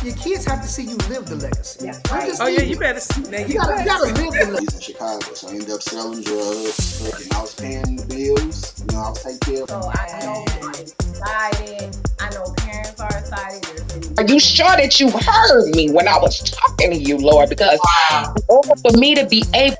your kids have to see you live the legacy. Yeah, right. Oh yeah, you better. Now You gotta live the legacy. In Chicago, so I ended up selling drugs, and I was paying the bills. You know, I was taking care of. So I know it's excited. I know parents are excited. Are you sure that you heard me when I was talking to you, Lord? Because in order for me to be able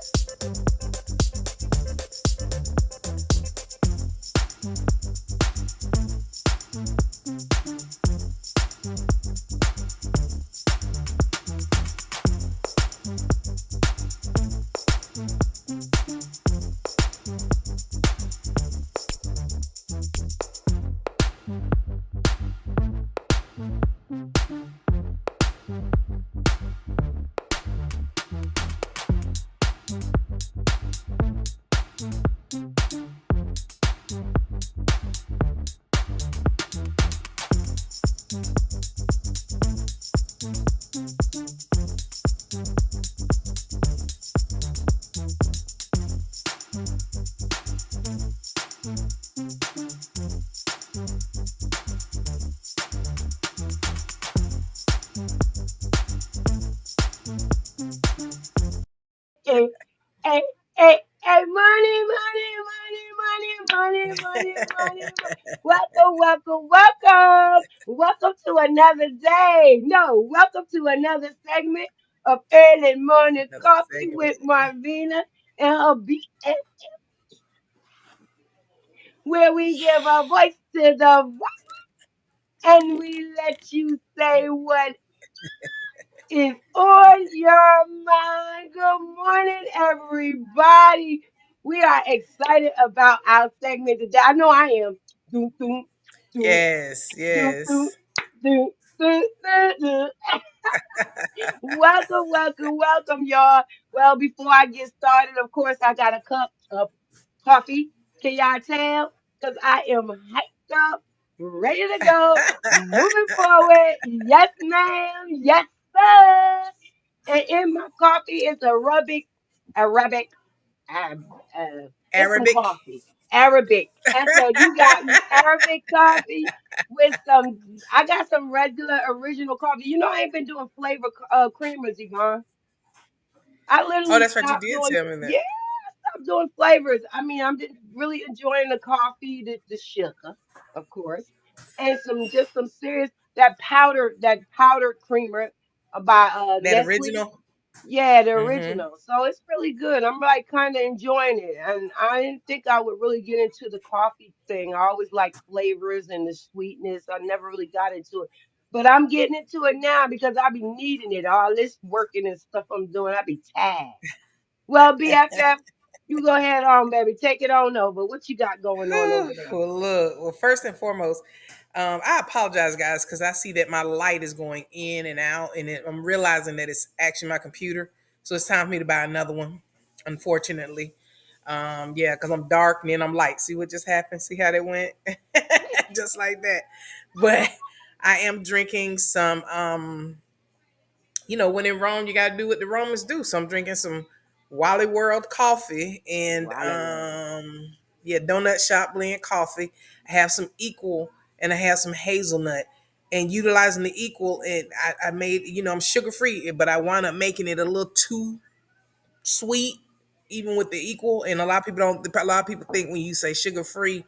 hey, hey, money. Welcome to another day. No, welcome to another segment of Early Morning another Coffee segment. with Marvina and her BF, where we give a voice to the voice and we let you say what is on your mind. Good morning, everybody. We are excited about our segment today. I know I am. Doom, doom, doom, Yes, doom, doom, yes. doom, doom, doom, doom. Welcome, y'all. Well, before I get started, of course, I got a cup of coffee. Can y'all tell? Because I am hyped up, ready to go, moving forward. Yes, ma'am. Yes, sir. And in my coffee is Arabic, uh, it's some Arabic. coffee, Arabic. And so you got me Arabic coffee with some. I got some regular original coffee. You know I ain't been doing flavor creamers, Yvonne. I Oh, literally that's right. You stopped did doing. tell me that. Yeah, I'm doing flavors. I mean, I'm just really enjoying the coffee, the sugar, of course, and some serious that powdered creamer by That Nestle. original. Yeah, the Mm-hmm. original. So it's really good. I'm like kind of enjoying it. And I didn't think I would really get into the coffee thing. I always like flavors and the sweetness. I never really got into it. But I'm getting into it now because I be needing it. All this working and stuff I'm doing, I be tired. Well, BFF, you go ahead on, baby. Take it on over. What you got going on over there? Well, look. Well, first and foremost, I apologize, guys, because I see that my light is going in and out, and I'm realizing that it's actually my computer. So it's time for me to buy another one. Unfortunately, yeah, because I'm dark and then I'm light. See what just happened? See how that went? Just like that. But I am drinking some. When in Rome, you gotta do what the Romans do. So I'm drinking some Wally World coffee and Wally World. yeah, donut shop blend coffee. I have some equal and I have some hazelnut. And utilizing the equal, and I made, I'm sugar free, but I wound up making it a little too sweet, even with the equal. And a lot of people think when you say sugar free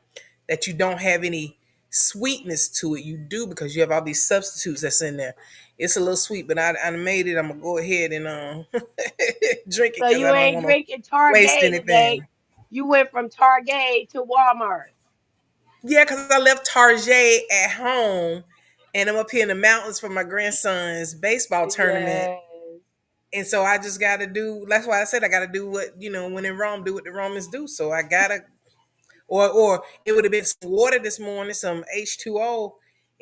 that you don't have any sweetness to it. You do, because you have all these substitutes that's in there. It's a little sweet, but I made it. I'm gonna go ahead and drink it So because you I don't ain't want to drinking waste Target today. anything. You went from Target to Walmart. Yeah, because I left Tarjay at home, and I'm up here in the mountains for my grandson's baseball tournament. Yes. And so I just got to do. That's why I said I got to do what, when in Rome, do what the Romans do. So I gotta, or it would have been some water this morning, some H2O,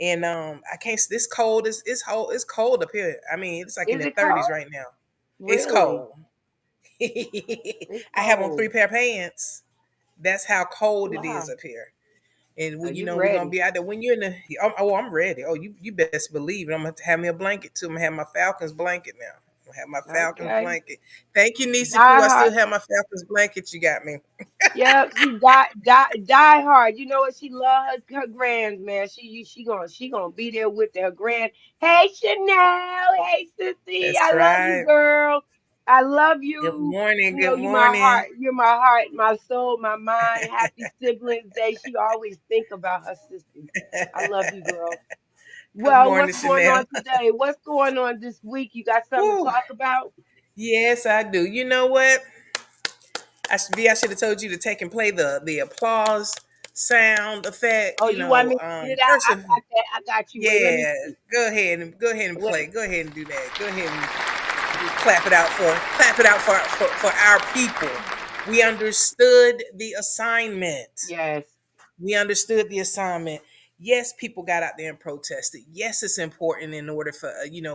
and I can't. This cold is it's cold up here. I mean, it's like in Is the it 30s cold? right now. It's Really? cold. It's I have on three cold. pair of pants. That's how cold it is Wow. up here. And Are you we're gonna ready? be out there when you're in the. I'm ready. Oh, you best believe it. I'm gonna have to have me a blanket too. I'm gonna have my Falcons blanket now. I have my Falcons Okay. blanket. Thank you, Nisi Pooh. Die I still hard. have my Falcons blanket. You got me. Yep, she die hard. You know what? She love her grands, man. She gonna be there with her grand. Hey Chanel, hey sissy, That's I love you, right. girl. I love Good you. morning. You know, Good morning. you're my heart, my soul, my mind. Happy Siblings Day. She always think about her sisters. I love you, girl. Good Well, morning, what's going Chanel. on today? What's going on this week? You got something to Whew. talk about? Yes, I do. You know what? I should have told you to take and play the applause sound effect. Oh, you want me to get it out? First I of got that. I got you. Wait, let me yeah, see. go ahead and play. Wait. Go ahead and do that. Go ahead and clap it out for our people. We understood the assignment. Yes. We understood the assignment. Yes, people got out there and protested. Yes, it's important in order for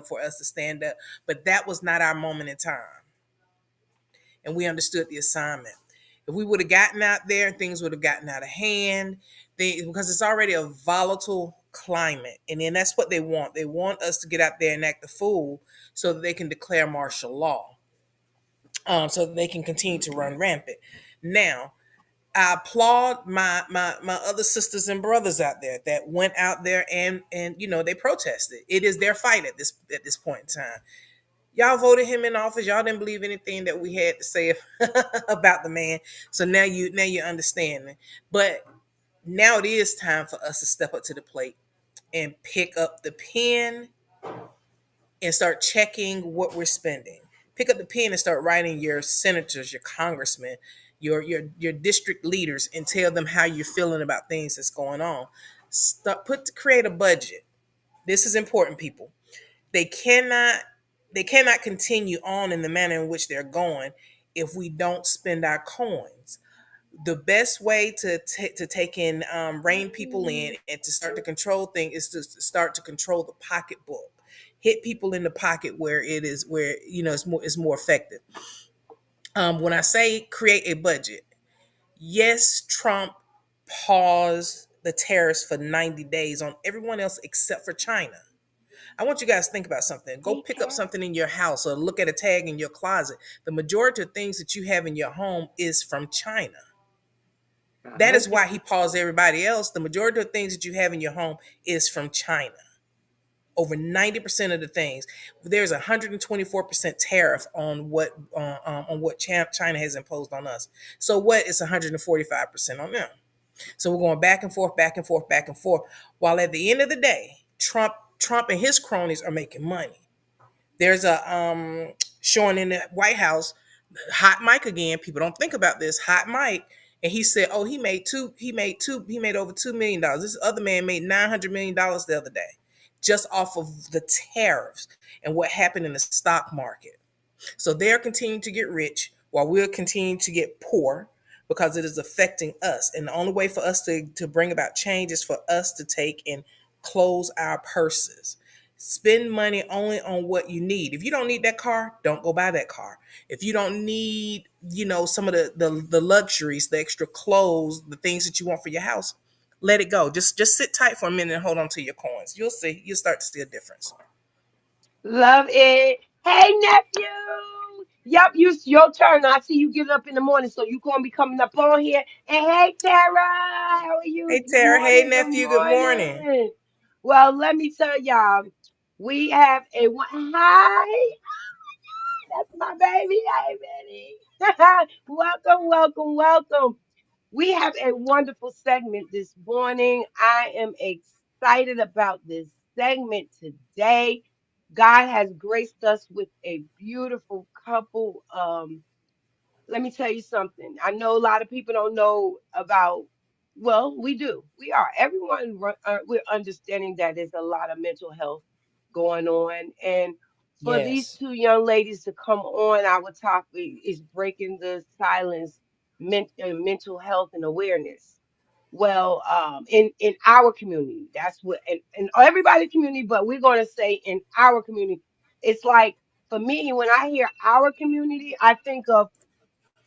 for us to stand up, but that was not our moment in time, and we understood the assignment. If we would have gotten out there, things would have gotten out of hand. Because it's already a volatile climate, and then that's what they want. They want us to get out there and act the fool so that they can declare martial law, so that they can continue to run rampant. Now, I applaud my other sisters and brothers out there that went out there and they protested. It is their fight at this point in time. Y'all voted him in office. Y'all didn't believe anything that we had to say about the man. So now you understand. But now it is time for us to step up to the plate and pick up the pen and start checking what we're spending. Pick up the pen and start writing your senators, your congressmen, your district leaders, and tell them how you're feeling about things that's going on. Create a budget. This is important, people. They cannot they cannot continue on in the manner in which they're going if we don't spend our coins. The best way to take in rein people in and to start to control things is to start to control the pocketbook. Hit people in the pocket where it's more effective. When I say create a budget, yes, Trump paused the tariffs for 90 days on everyone else except for China. I want you guys to think about something. Go Hey, pick up Tara. something in your house or look at a tag in your closet. The majority of things that you have in your home is from China. A That is hundred why he percent. paused everybody else. The majority of things that you have in your home is from China. Over 90% of the things, there's a 124% tariff on what China has imposed on us. So what is 145% on them? So we're going back and forth, back and forth, back and forth. While at the end of the day, Trump and his cronies are making money. There's a showing in the White House, hot Mike again. People don't think about this. Hot Mike, and he said, "Oh, he made over $2 million. This other man made $900 million the other day, just off of the tariffs and what happened in the stock market." So they're continuing to get rich while we're continuing to get poor because it is affecting us. And the only way for us to bring about change is for us to take and close our purses. Spend money only on what you need. If you don't need that car, don't go buy that car. If you don't need, some of the luxuries, the extra clothes, the things that you want for your house, let it go. Just sit tight for a minute and hold on to your coins. You'll see. You'll start to see a difference. Love it. Hey, nephew. Yep, your turn. I see you getting up in the morning, so you gonna be coming up on here. And hey, Tara, how are you? Hey Good Tara, hey morning. Good nephew, good morning. morning. Well, let me tell y'all, we have a hi. That's my baby. Hey, Betty. Welcome, welcome, welcome. We have a wonderful segment this morning. I am excited about this segment today. God has graced us with a beautiful couple. Let me tell you something. I know a lot of people don't know about, well, we do. We are. Everyone, we're understanding that there's a lot of mental health going on. And for these Yes. two young ladies to come on, our topic is breaking the silence, mental health and awareness. Well, in our community, that's what, in everybody's community, but we're going to say in our community, it's like, for me, when I hear our community, I think of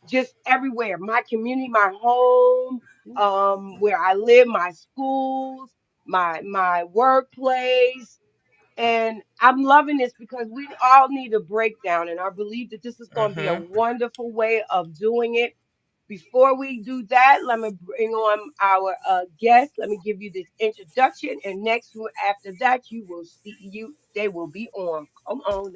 just everywhere. My community, my home, where I live, my schools, my workplace. And I'm loving this because we all need a breakdown. And I believe that this is going to be a Mm-hmm. wonderful way of doing it. Before we do that, let me bring on our guest. Let me give you this introduction. And after that, you will see they will be on. Come on.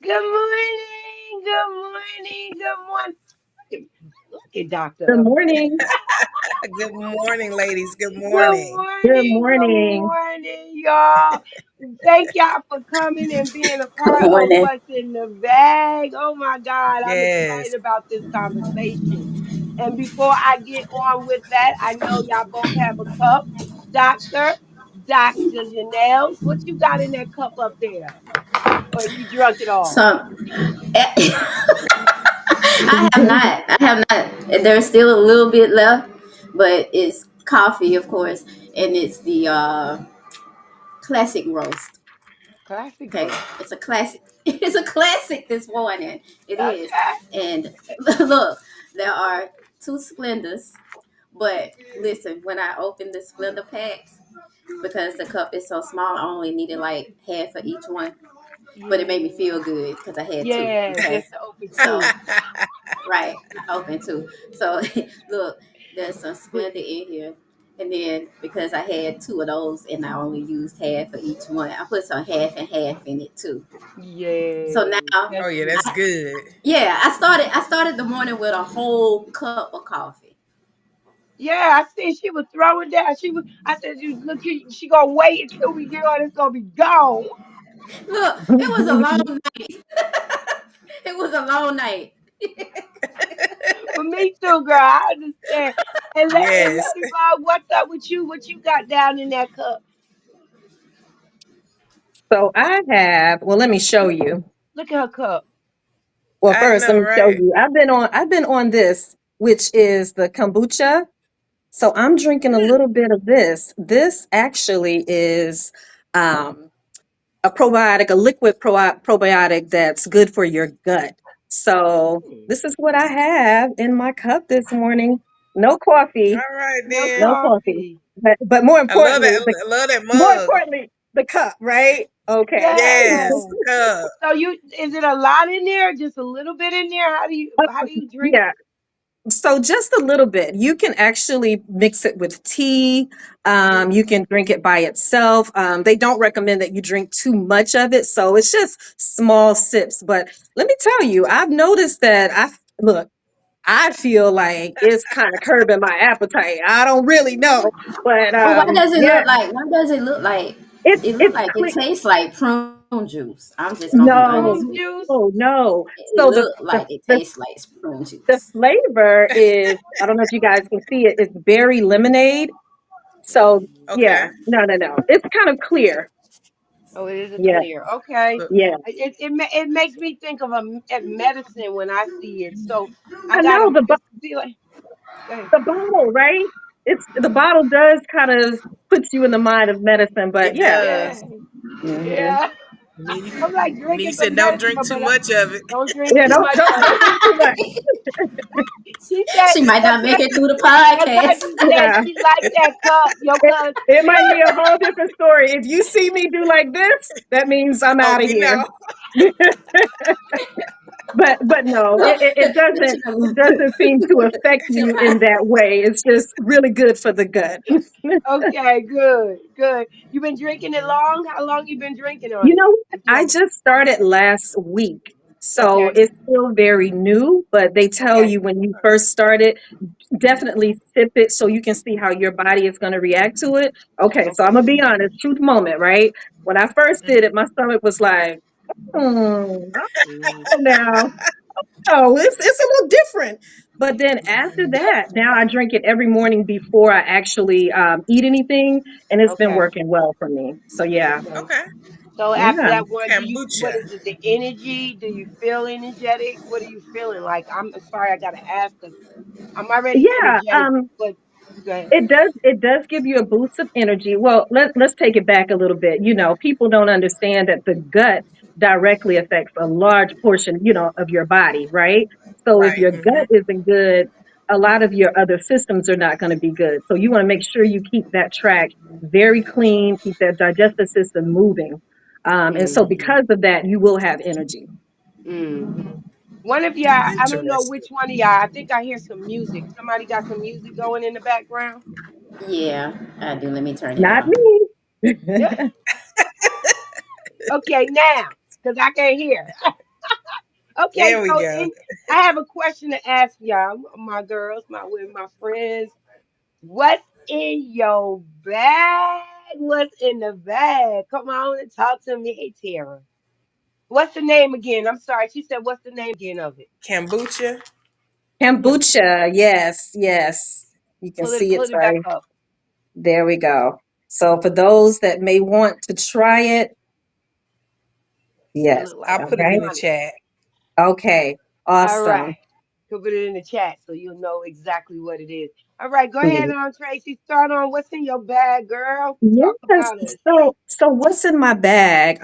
Good morning. Good morning. Good morning. Look at Good Dr. morning. Good morning, ladies. Good Good morning. Good morning, good morning. morning, y'all. Thank y'all for coming and being a Good part of morning. what's in the bag. Oh my God, I'm excited Yes. about this conversation. And before I get on with that, I know y'all both have a cup. Dr. Janelle, what you got in that cup up there? Or you drunk it all? So I have not. I have not. There's still a little bit left, but it's coffee, of course, and it's the classic roast. Classic Okay, roast. it's a classic. It's a classic this morning. It is, Okay. and look, there are two Splendors. But listen, when I opened the Splendor packs, because the cup is so small, I only needed like half of each one. But it made me Yeah. feel good because I had two. Yeah, Okay, just to open so two. right, I open too. So look, there's some Splendor in here. And then because I had two of those and I only used half of each one, I put some half and half in it too. So Yeah, now, Oh that's yeah, that's good. good. yeah, I started the morning with a whole cup of coffee. Yeah, I see she was throwing down. I said, you look, she gonna wait until we get on. It's gonna be gone. Look, it was a long night. It was a long night. But me too, girl. I understand. And Yes. let me know what's up with you. What you got down in that cup? So I have, well, let me show you. Look at her cup. Well, I first, let know, me show right? you. I've been on this, which is the kombucha. So I'm drinking a Mm, little bit of this. This actually is um, a probiotic, a liquid probiotic that's good for your gut. So mm. this is what I have in my cup this morning. No coffee, All right No no then. coffee. coffee. But more I love that. importantly, I love that more mug. importantly, the cup, right? Okay. Yes, Yeah. cup. So is it a lot in there? Just a little bit in there? How do you drink? Yeah. So just a little bit. You can actually mix it with tea. Mm, You can drink it by itself. They don't recommend that you drink too much of it. So it's just small sips. But let me tell you, I've noticed that look, I feel like it's kind of curbing my appetite. I don't really know. But But why does it yeah, look like? Why does it look like? It look it's like it clear. tastes like prune juice. I'm just gonna be honest No, prune with you. juice? no. It So the, look the like it the tastes like prune the juice. flavor is, I don't know if you guys can see it, it's berry lemonade. So Okay. yeah, no. It's kind of clear. Oh, it is a Yeah, clear. Okay. Look, yeah. It makes me think of a medicine when I see it. So I I got know a it's be like okay. the bottle, right? It's the bottle does kind of put you in the mind of medicine, but it yeah. Yeah. does. Hmm. Yeah. Me, I'm like me drinking said, some don't medicine, drink too but much of it. don't drink Yeah, too much of don't it. drink too much. She said She might that not make it person through the that podcast. person said Yeah, she liked that cup. Your it, cup. it might be a whole different story. If you see me do like this, that means I'm Oh, out of we here. know. But no, Look, it doesn't, it doesn't seem to affect she you in might. that way. It's just really good for the gut. Okay, good, good. You been drinking it long? How long you been drinking on You it? know, If you I don't just started last week. So okay, it's still very new, but they tell okay. you when you first start it, definitely sip it so you can see how your body is going to react to it. Okay, so I'm Okay. going to be honest, truth moment, right? When I first did Mhm. it, my stomach was like, I don't Mm. know now. know, it's a little different. But then after that, now I drink it every morning before I actually eat anything, and it's been Okay. working well for me. So yeah, Okay. Okay. So after yeah, that one, what Kombucha. is it? The energy? Do you feel energetic? What are you feeling like? I'm sorry, I gotta ask because I'm already yeah. energetic, but go ahead. It does give you a boost of energy. Well, let's take it back a little bit. People don't understand that the gut directly affects a large portion, of your body, right? So if Right. your Mm-hmm. gut isn't good, a lot of your other systems are not going to be good. So you want to make sure you keep that track very clean, keep that digestive system moving. And so Mm-hmm. because of that, you will have energy. Mm-hmm. One of y'all, I don't know Interesting. which one of y'all. I think I hear some music. Somebody got some music going in the background. Yeah, I do. Let me turn it Not off. me. Okay, now, because I can't hear. Okay, There we so go. I have a question to ask y'all, my girls, my friends. What's in your bag? What's in the bag? Come on and talk to me. Hey, Tara. What's the name again? I'm sorry. She said, what's the name again of it? Kombucha. Kim, Kombucha, yes, yes. You can see it. pull it back Sorry. up. There we go. So for those that may want to try it, It yes. look like I'll a put it in Okay. the Sonic. chat. Okay. All Awesome. right. Put it in the chat so you'll know exactly what it is. All right, go ahead on, Tracy. Start on what's in your bag, girl. Talk Yes. about it. So what's in my bag?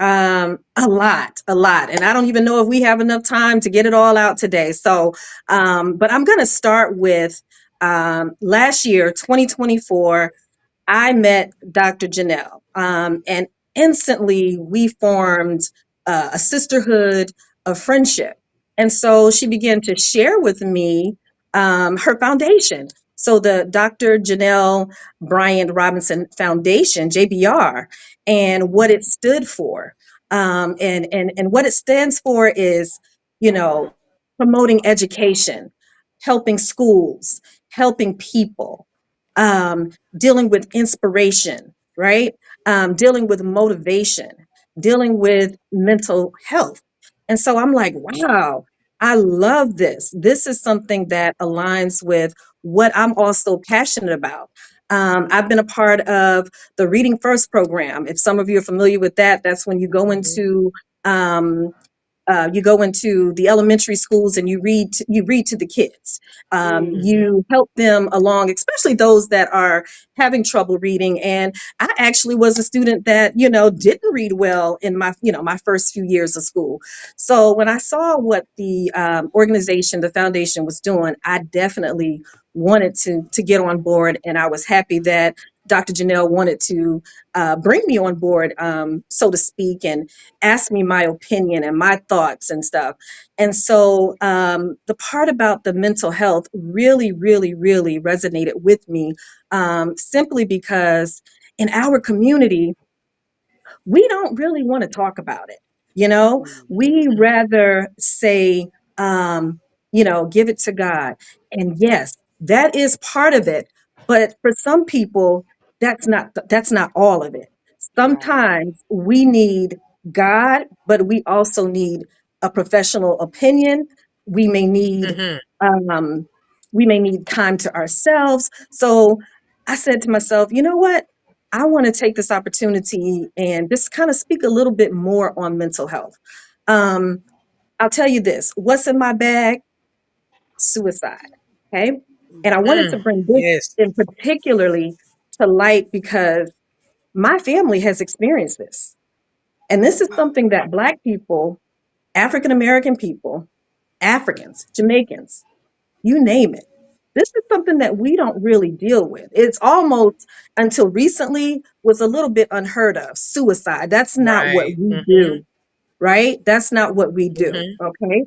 A lot, a lot. And I don't even know if we have enough time to get it all out today. So, but I'm going to start with last year, 2024. I met Dr. Janelle, and instantly we formed a sisterhood of friendship. And so she began to share with me her foundation. So the Dr. Janelle Bryant Robinson Foundation, JBR, and what it stood for. And what it stands for is, you know, promoting education, helping schools, helping people. Dealing with inspiration, right? Dealing with motivation, dealing with mental health. And so I'm like, wow, I love this. This is something that aligns with what I'm also passionate about. I've been a part of the Reading First program. If some of you are familiar with that, that's when Hmm. um, you go into the elementary schools and you read to the kids. Hmm. You help them along, especially those that are having trouble reading. And I actually was a student that didn't read well in my first few years of school. So when I saw what the organization, the foundation, was doing, I definitely wanted to get on board, and I was happy that Dr. Janelle wanted to bring me on board, so to speak, and ask me my opinion and my thoughts and stuff. And so the part about the mental health really, really, really resonated with me, simply because in our community, we don't really want to talk about it. We Hmm. rather say, give it to God. And yes, that is part of it. But for some people, that's not all of it. Right. Sometimes we need God, but we also need a professional opinion. We may need Mm-hmm. um, we may need time to ourselves. So I said to myself, you know what? I want to take this opportunity and just kind of speak a little bit more on mental health. Um, I'll tell you this, what's in my bag? Suicide. Okay. And I wanted to Mm. bring this Yes. in particularly to light because my family has experienced this. And this is something that Black people, African American people, Africans, Jamaicans, you name it. This is something that we don't really deal with. It's almost until recently was a little bit unheard of. Suicide. That's not what Right. we Mm-hmm. do, right? That's not what we do. Mm-hmm. Okay.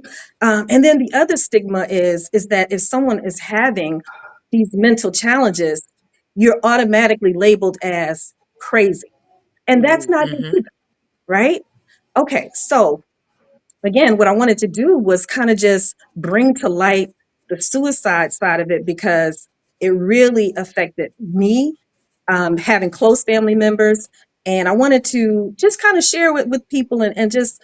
And then the other stigma is that if someone is having these mental challenges, you're automatically labeled as crazy. And that's not it Mm-hmm. either, right? Okay. So again, what I wanted to do was kind of just bring to light the suicide side of it because it really affected me, having close family members. And I wanted to just kind of share with people and just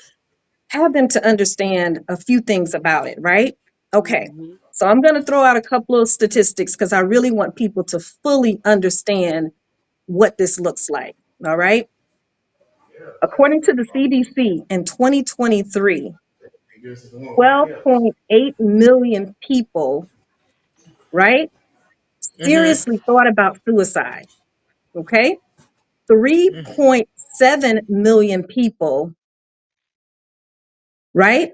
have them to understand a few things about it, right? Okay. Mm-hmm. So I'm going to throw out a couple of statistics because I really want people to fully understand what this looks like. All right. According to the CDC in 2023, 12.8 million people, right, Mm-hmm. seriously thought about suicide. Okay. 3.7 million people, right,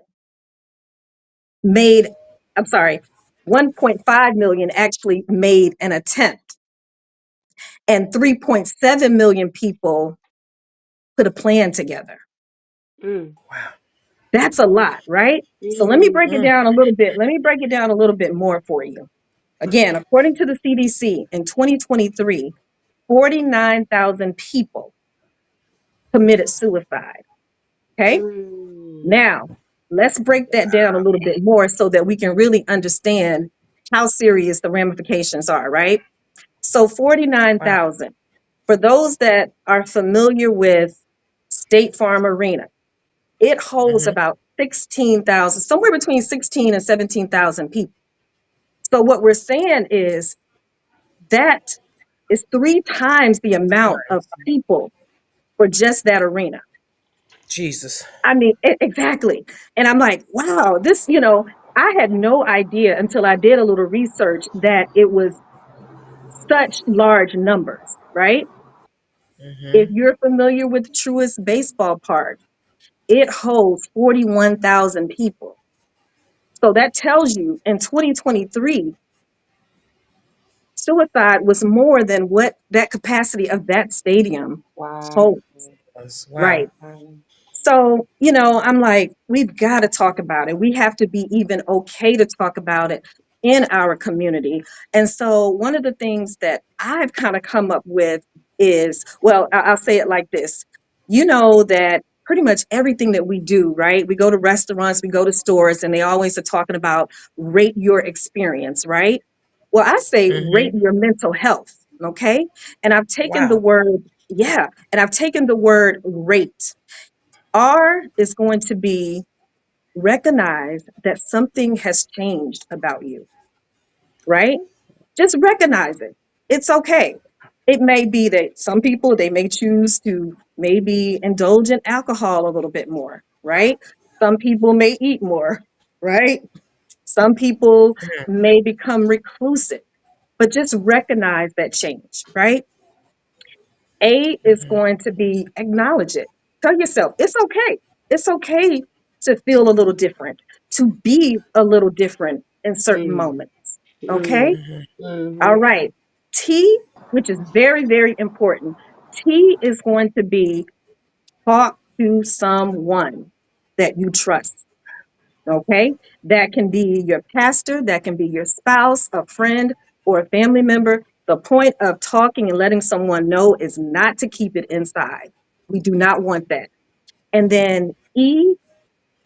made, I'm sorry, 1.5 million actually made an attempt, and 3.7 million people put a plan together. Mm. Wow. That's a lot, right? So let me break it Mm. down a little bit. Let me break it down a little bit more for you. Again, according to the CDC, in 2023, 49,000 people committed suicide. Okay. Mm. Now, let's break that down a little bit more so that we can really understand how serious the ramifications are, right? So, Wow. 49,000. For those that are familiar with State Farm Arena, it holds Mm-hmm. about 16,000, somewhere between 16 and 17,000 people. So, what we're saying is that is three times the amount of people for just that arena. Jesus. I mean, exactly. And I'm like, wow, this, I had no idea until I did a little research that it was such large numbers, right? If Mm-hmm. you're familiar with Truist Baseball Park, it holds 41,000 people. So that tells you in 2023, suicide was more than what that capacity of that stadium Wow. holds, Wow. right? So, I'm like, we've got to talk about it. We have to be even okay to talk about it in our community. And so, one of the things that I've kind of come up with is, well, I'll say it like this. You know that pretty much everything that we do, right? We go to restaurants, we go to stores, and they always are talking about rate your experience, right? Well, I say rate Mm-hmm. your mental health, okay? And I've taken the Wow. word, yeah, and I've taken the word rate. R is going to be recognize that something has changed about you, right? Just recognize it. It's okay. It may be that some people, they may choose to maybe indulge in alcohol a little bit more, right? Some people may eat more, right? Some people may become reclusive, but just recognize that change, right? A is Mm-hmm. going to be acknowledge it. Tell yourself it's okay. It's okay to feel a little different, to be a little different in certain Mm. moments. Okay. Mm. Mm-hmm. All Mm-hmm. right. T, which is very, very important. T is going to be talk to someone that you trust. Okay. That can be your pastor, that can be your spouse, a friend, or a family member. The point of talking and letting someone know is not to keep it inside. We do not want that. And then E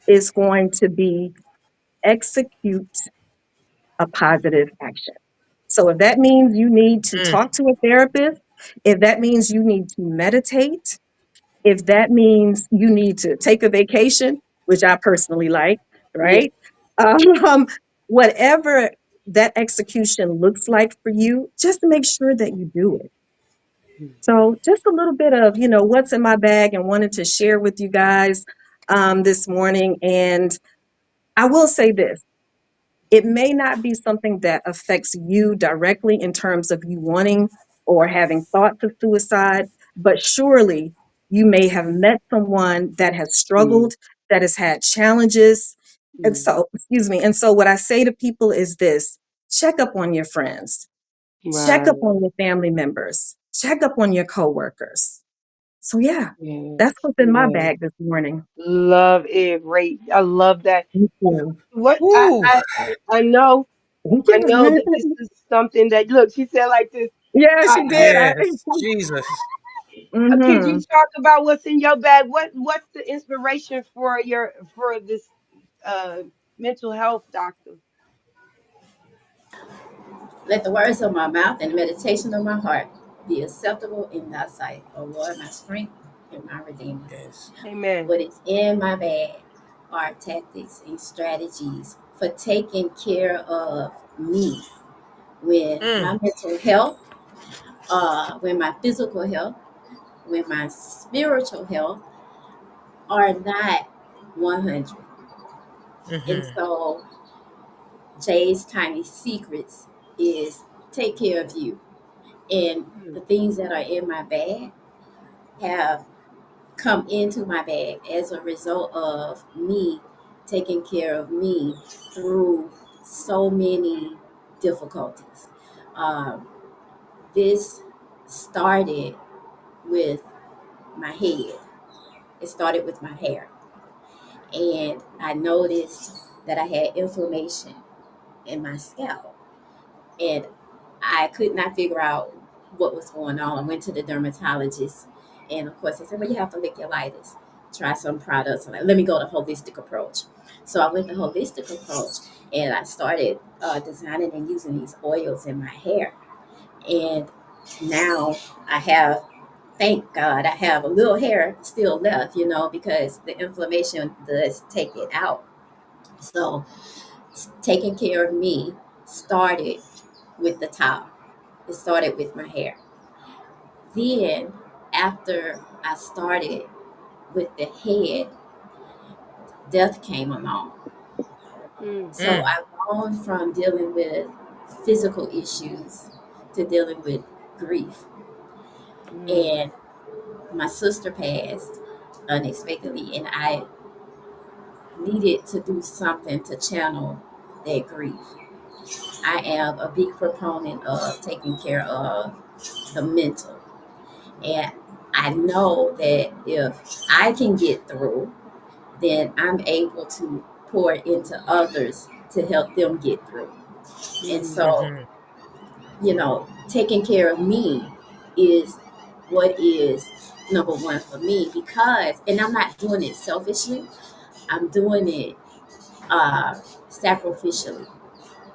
is going to be execute a positive action. So if that means you need to Mm. talk to a therapist, if that means you need to meditate, if that means you need to take a vacation, which I personally like, Yeah. right? Um, whatever that execution looks like for you, just make sure that you do it. So, just a little bit of, what's in my bag and wanted to share with you guys this morning. And I will say this, it may not be something that affects you directly in terms of you wanting or having thoughts of suicide, but surely you may have met someone that has Mm. struggled, that has had challenges. And Mm. so, excuse me. And so, what I say to people is this: check up on your friends, check up Right. on your family members, check up on your coworkers. So, yeah, Yes. that's what's in my Yes. bag this morning. Love it. Great. I love that. Thank you. What Ooh. I know. Thank I know that this you. is something that look. She said like this. Yeah, I, she did. Yes. Jesus. could you Mhm. talk about what's in your bag? What's the inspiration for this uh mental health doctor? Let the words of my mouth and the meditation of my heart be acceptable in thy sight, O Lord, my strength and my redeemer. Yes. Amen. What is in my bag? are tactics and strategies for taking care of me when my Mm. mental health, when my physical health, when my spiritual health are not 100. And Mm-hmm. so Jay's tiny secrets is take care of you. And the Mm, things that are in my bag have come into my bag as a result of me taking care of me through so many difficulties. Um, this started with my head. It started with my hair. And I noticed that I had inflammation in my scalp. And I could not figure out what was going on. I went to the dermatologist, and of course, they said, "Well, you have folliculitis. Try some products." I'm like, let me go the holistic approach. So I went the holistic approach, and I started designing and using these oils in my hair. And now I have, thank God, I have a little hair still left, because the inflammation does take it out. So taking care of me started with the top. It started with my hair. Then, after I started with the head, death came along. mm, So Mm. I've gone from dealing with physical issues to dealing with grief. mm, And my sister passed unexpectedly, and I needed to do something to channel that grief. I am a big proponent of taking care of the mental. And I know that if I can get through, then I'm able to pour into others to help them get through. And mm, so, Mm-hmm. taking care of me is what is number one for me because, and I'm not doing it selfishly, I'm doing it uh, sacrificially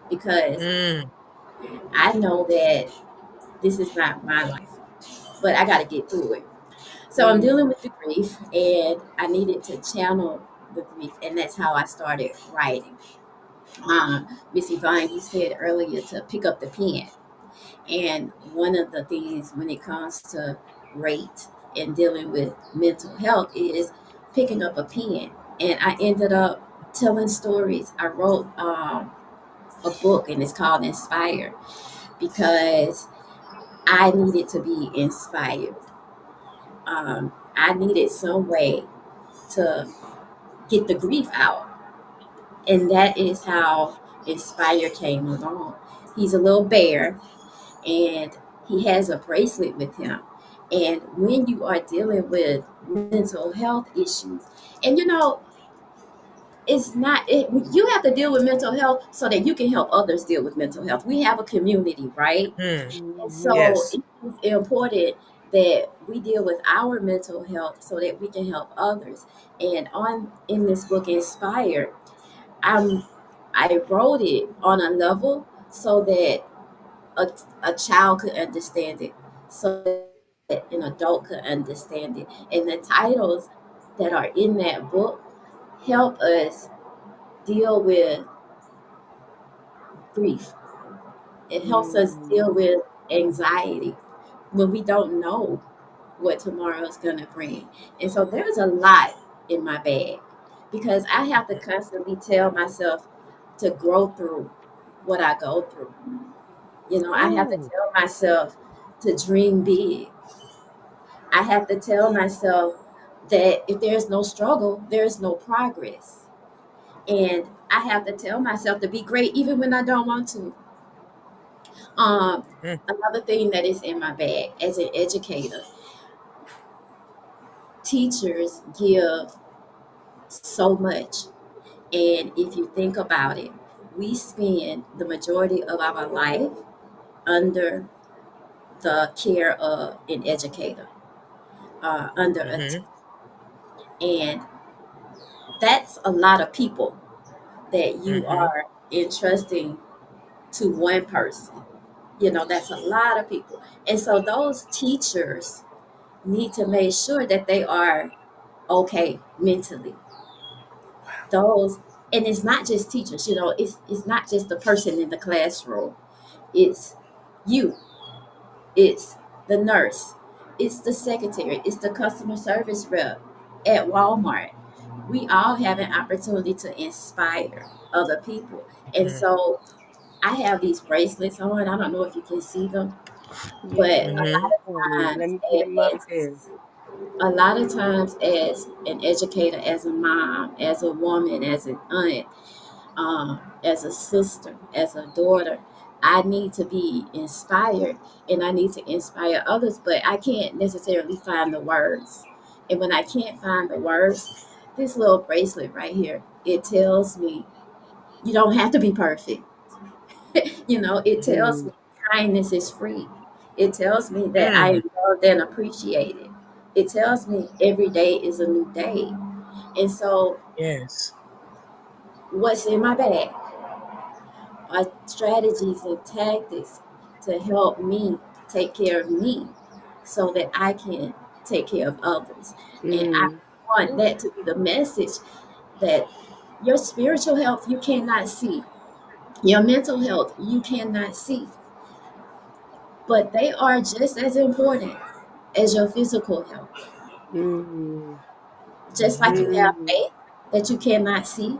because Mm. I know that this is not my life, but I got to get through it. So I'm dealing mm, with the grief, and I needed to channel the grief, and that's how I started writing. Miss Yvonne, you said earlier to pick up the pen, and one of the things when it comes to rate and dealing with mental health is picking up a pen. And I ended up telling stories. I wrote a book, and it's called Inspired because I needed to be inspired. I needed some way to get the grief out. And that is how Inspire came along. He's a little bear and he has a bracelet with him. And when you are dealing with mental health issues, and it's not it, you have to deal with mental health so that you can help others deal with mental health. We have a community, right? Mm. And mhm, so Yes. it is important that we deal with our mental health so that we can help others. And on in this book, Inspired, I'm I wrote it on a level so that a, a child could understand it, so that an adult could understand it. And the titles that are in that book help us deal with grief. It helps us deal mm, with anxiety when we don't know what tomorrow is going to bring. And so there's a lot in my bag because I have to constantly tell myself to grow through what I go through. I have to ooh, tell myself to dream big. I have to tell myself that if there's no struggle, there's no progress. And I have to tell myself to be great even when I don't want to. Um, Mm. Another thing that is in my bag as an educator, teachers give so much. And if you think about it, we spend the majority of our life under the care of an educator, under a teacher. Mm-hmm. And that's a lot of people that you Mm-hmm. are entrusting to one person. That's a lot of people. And so those teachers need to make sure that they are okay mentally. those, and it's not just teachers, it's not just the person in the classroom. It's you, it's the nurse, it's the secretary, it's the customer service rep at Walmart. We all have an opportunity to inspire other people. And Mm-hmm. so I have these bracelets on. I don't know if you can see them, but Yeah, Mm-hmm. let times me get them up here. a lot of times as an educator, as a mom, as a woman, as an aunt, as a sister, as a daughter, I need to be inspired and I need to inspire others, but I can't necessarily find the words. And when I can't find the words, this little bracelet right here, it tells me you don't have to be perfect. It tells Hmm. me kindness is free. It tells me that I Mm. am loved and appreciated. It tells me every day is a new day. And so, Yes. what's in my bag are strategies and tactics to help me take care of me so that I can take care of others. And I Mm. want that to be the message that your spiritual health you cannot see, your mental health you cannot see, but they are just as important as your physical health. Mm. Just like you have Mm. faith that you cannot see,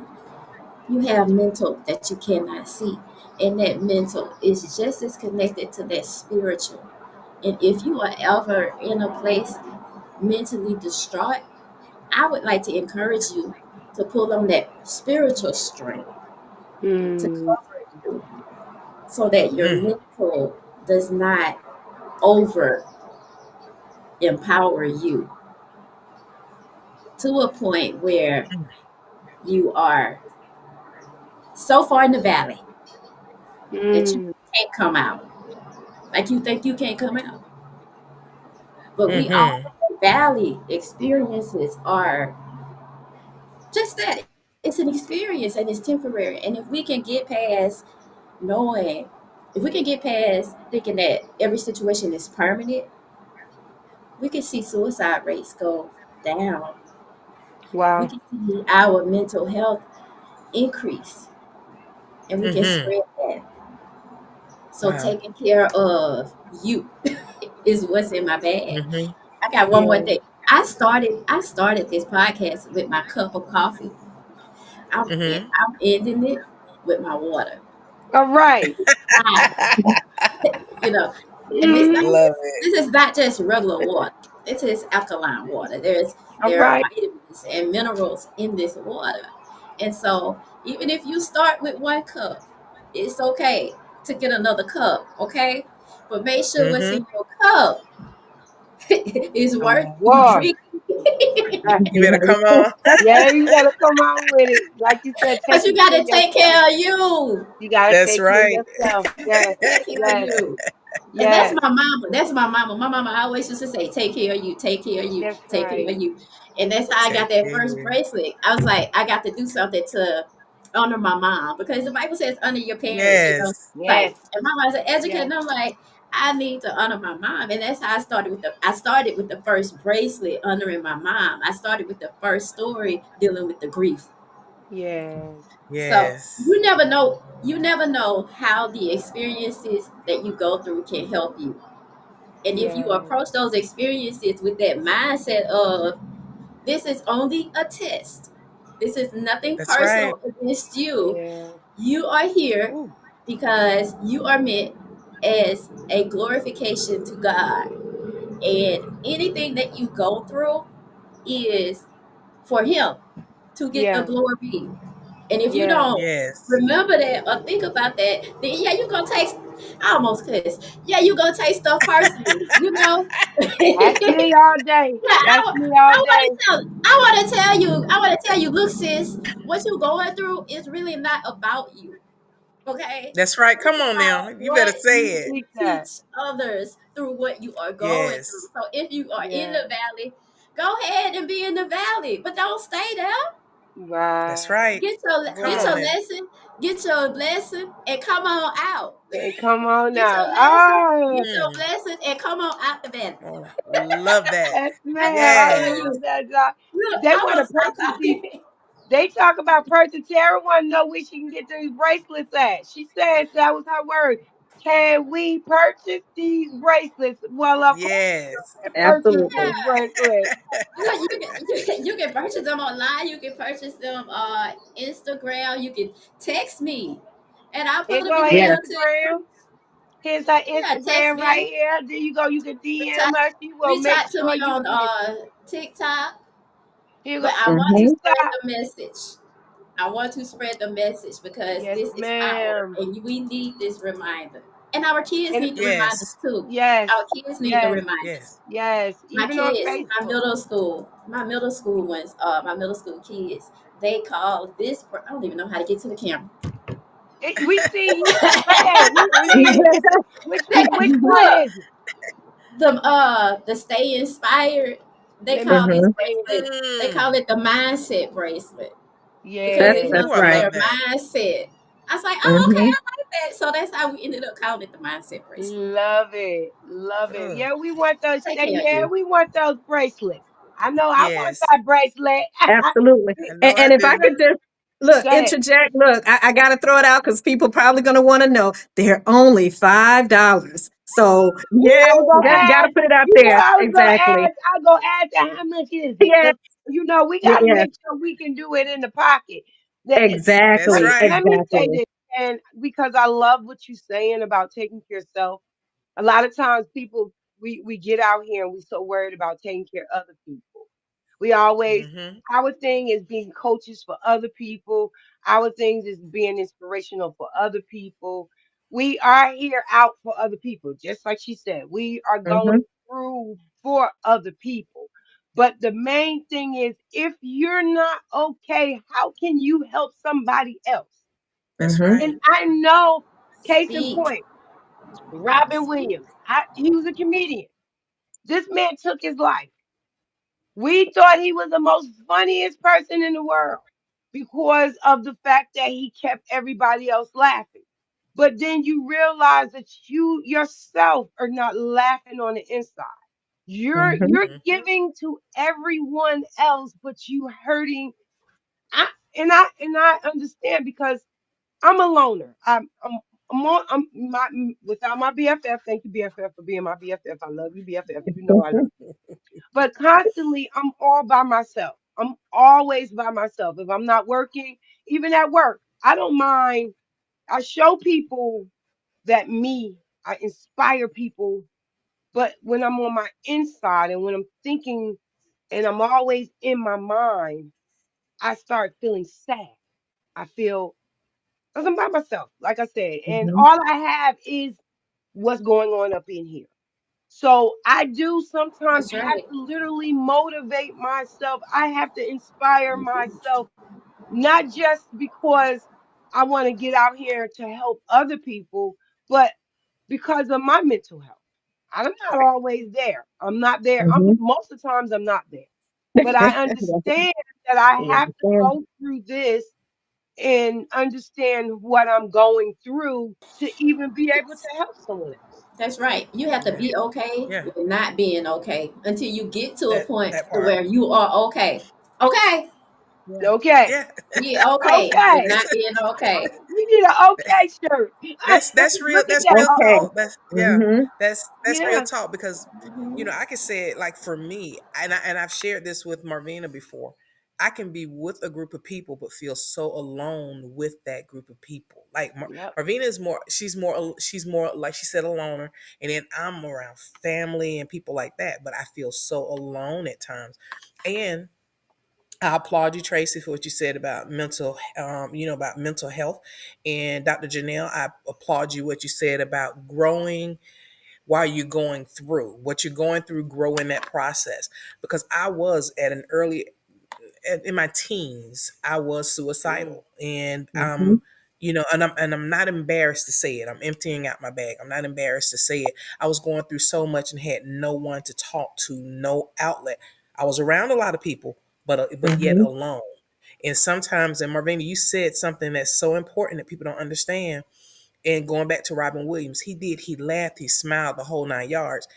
you have mental that you cannot see. And that mental is just as connected to that spiritual. And if you are ever in a place mentally distraught, I would like to encourage you to pull on that spiritual strength to Mm. cover you so that your Mm. mental does not over empower you to a point where you are so far in the valley that you Mm. can't come out. Like you think you can't come out. But we all Mm-hmm. know valley experiences are just that. It's an experience and it's temporary. And if we can get past knowing, if we can get past thinking that every situation is permanent, we can see suicide rates go down. We Wow. can see our mental health increase and we can Mm-hmm. spread that. So Wow. taking care of you is what's in my bag. Mm-hmm. I got one more Yeah. thing. I started this podcast with my cup of coffee. Mm-hmm. I'm ending it with my water. All right. I, you know, and Mm. Love this is not just regular water. This is alkaline water. All There are right. vitamins and minerals in this water, and so even if you start with one cup, it's okay to get another cup. Okay, but make it. sure what's Mm-hmm. in your cup is worth Some you water. drinking. You better come on. Yeah, you gotta come on with it. Like you said, Because take you it got to to take yourself. care of you. You gotta That's take care of right. yourself. Yes. Take care of Yes. you. And that's Yes. my mama. That's my mama. My mama always used to say, take care of you, take care of you, That's take care right. of you. And that's how I Take got that first care. bracelet. I was like, I got to do something to honor my mom because the Bible says honor your parents. Yes. Like, Yes. and my mom's an educator, Yes. and I'm like, I need to honor my mom. And that's how I started with the first bracelet honoring my mom. I started with the first story dealing with the grief. Yes. So Yes. you never know how the experiences that you go through can help you. And if you Yes. approach those experiences with that mindset of this is only a test, this is nothing That's right. personal against you. Yes. You are here Ooh. because you are meant as a glorification to God. And anything that you go through is for Him to get the Yeah. glory. And if you Yeah. don't Yes. remember that or think about that, then yeah, you gonna take I almost cuss. Yeah, you gonna take stuff personally, That's me all day. Yeah, That's me all day. I wanna tell you, look, sis, what you going through is really not about you. Okay? That's right. It's Come on now. about You better what say you it. Speak that. teach others through what you are going through. Yes. So if you are in Yeah. the valley, go ahead and be in the valley, but don't stay there. That's Right. right. Come Get Right. on your now. lesson, get your blessing, and come on out. And come on Get now. your lesson, Oh, get your Mm. blessing, and come on out the valley. Oh, love that. yes, I ma'am. take I care of Yes. love you. that job. Look, They I'm want gonna a stop person see. talking. They talk about purchase. Tara want to know where she can get these bracelets at. She said that was her word. Can we purchase these bracelets? Well, of course, Yes. we can purchase Absolutely. these bracelets. You can purchase them online. You can purchase them Instagram. You can text me, and I'll put Here them go in her the Yes. mail to you. Instagram. Here's her Yeah, text Instagram right me. here. There you go. You can Reach DM out, her. She will reach make out to sure me you on get. TikTok. Here you go. But I want to Mm-hmm. spread TikTok. the message. I want to spread the message because Yes, this is power, ma'am. and we need this reminder. And our kids And need the reminders Yes. too. yes, Our kids need the yes, reminders. Yes. yes. My Even on kids, Facebook. my middle school kids, they call this. I don't even know how to get to the camera. We see you. Go ahead. We see you. They Which one look is it? the stay inspired. They Let me call see. these Mm-hmm. bracelets. They call Mm. it the mindset bracelet because That's it Yeah. that's Ooh, helps I with right. their love that. mindset. I was like, oh, okay, Mm-hmm. I like that. So that's how we ended up calling it the mindset bracelet. Love it. Love it. Mm. Yeah, we want those. Take Say, care of yeah, you. we want those bracelets. I know I want Yes. that bracelet. Absolutely. I know I And if I do. could just look, Go ahead. interject, look, I got to throw it out because people probably going to want to know they're only $5. So yeah, I was gonna got to ask. put it out You know, there. I was gonna Exactly. ask. I was gonna ask her how much is it? Yes. Cause we Yeah. gotta Yeah. make sure we can do it in the pocket. That's But Exactly. right. let me say Exactly. this, and because I love what you're saying about taking care of self. A lot of times people we get out here and we so worried about taking care of other people. We always Mm-hmm. our thing is being coaches for other people. Our things is being inspirational for other people. We are here out for other people, just like she said. We are Mm-hmm. going through for other people. But the main thing is if you're not okay, how can you help somebody else? That's Mm-hmm. right. And I know, case in Speak. point, Robin Speak. Williams. He was a comedian. This man took his life. We thought he was the most funniest person in the world because of the fact that he kept everybody else laughing. But then you realize that you yourself are not laughing on the inside. Mm-hmm. You're Mm-hmm. giving to everyone else, but you hurting. And I understand because I'm a loner. I'm my without my BFF. Thank you, BFF, for being my BFF. I love you, BFF. You know I love you. But constantly, I'm all by myself. I'm always by myself. If I'm not working, even at work, I don't mind. I show people that me. I inspire people. But when I'm on my inside and when I'm thinking and I'm always in my mind, I start feeling sad. I feel because I'm by myself, like I said, and Mm-hmm. all I have is what's going on up in here. So I do sometimes That's have right. to literally motivate myself. I have to inspire myself, not just because I want to get out here to help other people, but because of my mental health. I'm not always there. I'm not there. I'm Mm-hmm. most of the times I'm not there. But I understand that I We have to understand. go through this and understand what I'm going through to even be able to help someone else. That's right. You have to Yeah. be okay Yeah. with not being okay until you get to a point That to part. where you are okay. Okay. Yeah. Okay. Yeah. Be okay with Okay. not being okay. We need an okay shirt. That's real. Look at That's that. real Okay. talk. That's yeah. Mm-hmm. That's real Yeah. talk because Mhm. I can say it like for me, and I've shared this with Marvina before. I can be with a group of people but feel so alone with that group of people. Like Yep. Marvina is more. She's more like she said a loner, and then I'm around family and people like that. But I feel so alone at times, and I applaud you, Tracy, for what you said about about mental health. And Dr. Janelle, I applaud you what you said about growing while you're going through what you're going through, grow in that process. Because I was at an early in my teens, I was Mm. suicidal, and Mm-hmm. I'm not embarrassed to say it. I'm emptying out my bag. I'm not embarrassed to say it. I was going through so much and had no one to talk to, no outlet. I was around a lot of people, but yet Mm-hmm. alone. And sometimes, and Marvina, you said something that's so important that people don't understand. And going back to Robin Williams, he laughed, he smiled the whole 9 yards.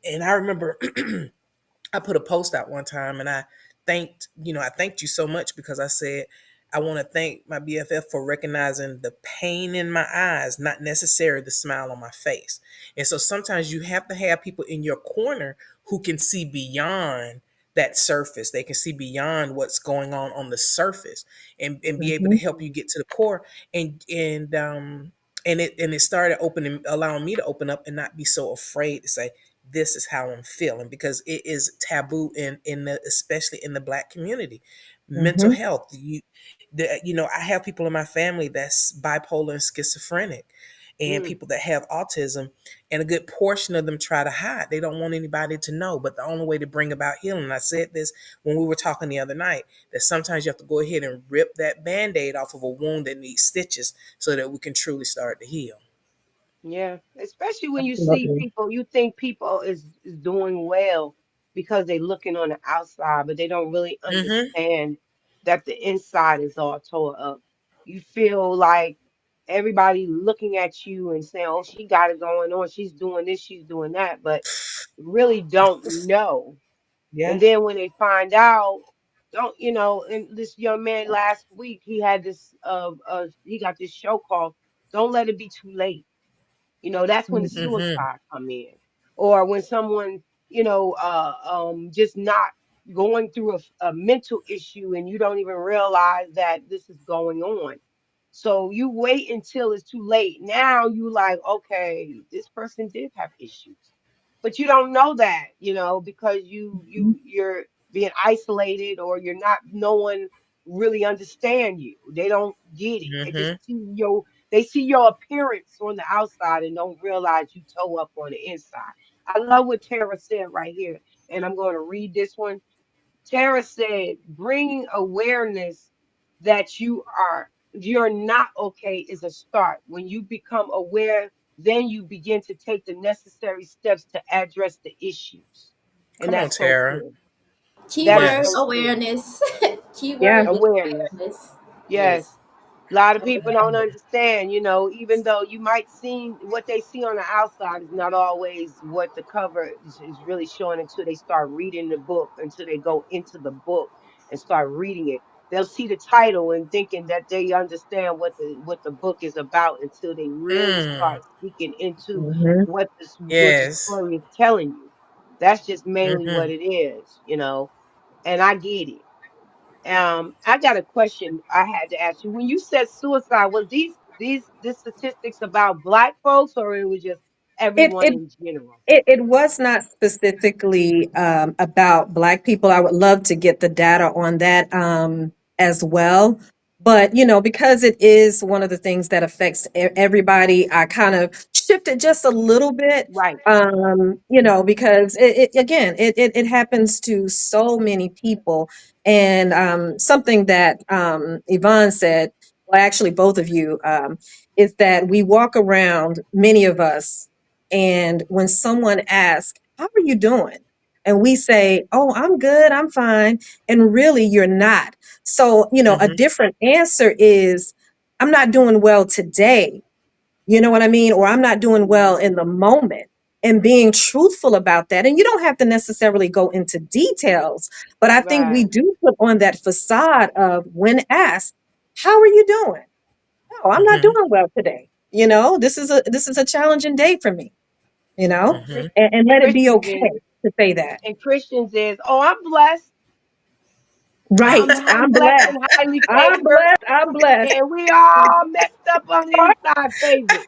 And I remember I put a post out one time and I I thanked you so much because I said, I want to thank my BFF for recognizing the pain in my eyes, not necessarily the smile on my face. And so sometimes you have to have people in your corner who can see beyond that surface. They can see beyond what's going on the surface, and be able to Mhm. help you get to the core. And it started opening, allowing me to open up and not be so afraid to say, this is how I'm feeling, because it is taboo especially in the Black community. Mental Mhm. health. I have people in my family that's bipolar and schizophrenic, and Mm, people that have autism, and a good portion of them try to hide. They don't want anybody to know. But the only way to bring about healing, and I said this when we were talking the other night, that sometimes you have to go ahead and rip that band-aid off of a wound that needs stitches so that we can truly start to heal. yeah. Especially when you see Absolutely. people, you think people is doing well because they looking on the outside, but they don't really Mm-hmm. understand that the inside is all tore up. You feel like everybody looking at you and saying, "Oh, she got it going on. She's doing this, she's doing that," but really don't know. Yeah. And then when they find out, don't and this young man last week, he had this he got this show called Don't Let It Be Too Late. That's when the Mm-hmm. suicide come in. Or when someone, just not going through a mental issue and you don't even realize that this is going on. So you wait until it's too late. Now you like, okay, this person did have issues. But you don't know that, because you're being isolated, or you're not, no one really understand you. They don't get it. Mm-hmm. They see your appearance on the outside and don't realize you toe up on the inside. I love what Tara said right here, and I'm going to read this one. Tara said, bringing awareness that you're not okay is a start. When you become aware, then you begin to take the necessary steps to address the issues. And Come on, that's so Tara. true. That is Keyword so Yes. true. awareness. Yeah. Keyword is Awareness. awareness. Yes. Yes. A lot of people don't understand, even though you might see what they see on the outside is not always what the cover is really showing until they start reading the book, until they go into the book and start reading it. They'll see the title and thinking that they understand what the book is about until they really Mm. start speaking into Mhm. what the Yes. story is telling you. That's just mainly what Mm-hmm. it is. And I get it. I got a question I had to ask you. When you said suicide, was these statistics about Black folks, or it was just It everyone it in general? it was not specifically about Black people. I would love to get the data on that as well. But, because it is one of the things that affects everybody, I kind of shifted just a little bit, Right. because it happens to so many people. And something that Yvonne said, well, actually, both of you, is that we walk around, many of us, and when someone asks, how are you doing? And we say, oh, I'm good, I'm fine. And really, you're not. So, a Mm-hmm. different answer is, I'm not doing well today. You know what I mean? Or I'm not doing well Mhm. in the moment. And being truthful about that. And you don't have to necessarily go into details, but I think we Right. do put on that facade of when asked, how are you doing? No, I'm not Mm-hmm. doing well today. This is a challenging day for me, you know, And Mm-hmm. and let it be Christians okay is to say that. and Christians is, oh, I'm blessed. I'm Right. I'm I'm blessed blessed. and highly I'm favored, blessed. I'm blessed. and we all messed up on the inside favored.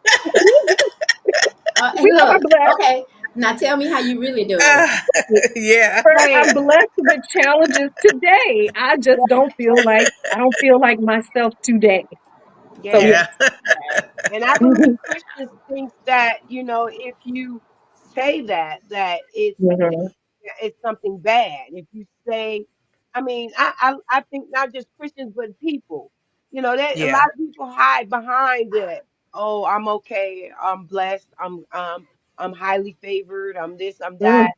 And We are look, blessed. okay. Now tell me how you really doing. Ah, yeah. Say I'm it. blessed with challenges today. I don't feel like myself today. So Yes. yes. Yeah. And I believe Mhm. Christians think that, if you say that Mhm. it's something bad. If you say, I mean, I think not just Christians but people, that a Yeah. lot of people hide behind that. Oh, I'm okay. I'm blessed. I'm highly favored. I'm this. I'm that. Mhm.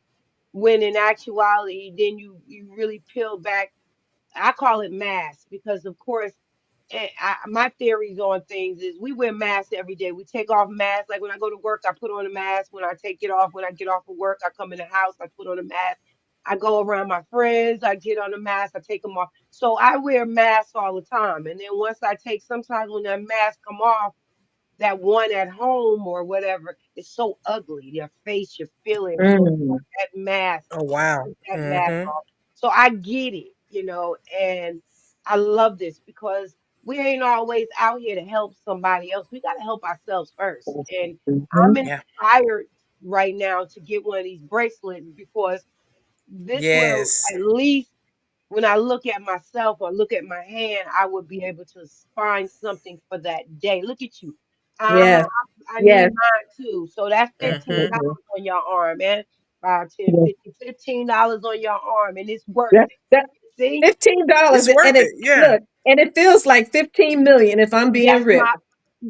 When in actuality, then you really peel back. I call it mask because, of course, my theories on things is we wear masks every day. We take off masks. Like when I go to work, I put on a mask. When I take it off, when I get off of work, I come in the house, I put on a mask. I go around my friends, I get on the mask, I take them off. So I wear masks all the time. And then once I take, sometimes when that mask come off, that one at home or whatever is so ugly. Your face, you feel it. So Mm. that mask, Oh wow. take that mask Mm-hmm. off. So I get it, and I love this because we ain't always out here to help somebody else. We got to help ourselves first. And I'm Mhm. Yeah. inspired right now to get one of these bracelets because this will Yes. at least when I look at myself or look at my hand, I would be able to find something for that day. Look at you. Uh-huh. Yes, I need yes, mine too. So that's Mm-hmm. absolutely. $15 on your arm, man. 5, 10, Yes. 50, $15 on your arm, and it's worth That, it. that See? $15 It's worth and it it. Yeah. look and it feels like 15 million if I'm being That's rich. my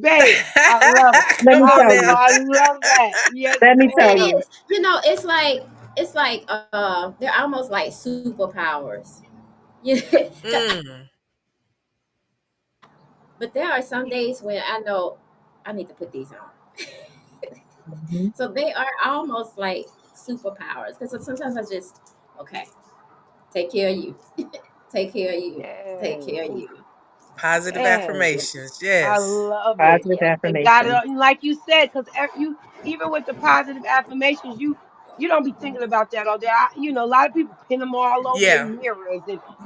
babe. I love it. Let me Come on tell now. you. I love that. Yes, Let me tell ma'am. you. It is. It's like they're almost like superpowers. Yeah. Mm. But there are some days when I know I need to put these on. Mhm. So they are almost like superpowers because sometimes I just okay, take care of you, take care of you, take Yes. care of you. Positive Yes. Yeah. affirmations. I Yes. love it. Positive And got affirmation. it, like you said, because you even with the positive affirmations, you don't be thinking about that all day. A lot of people pin them all over their Yeah. mirrors,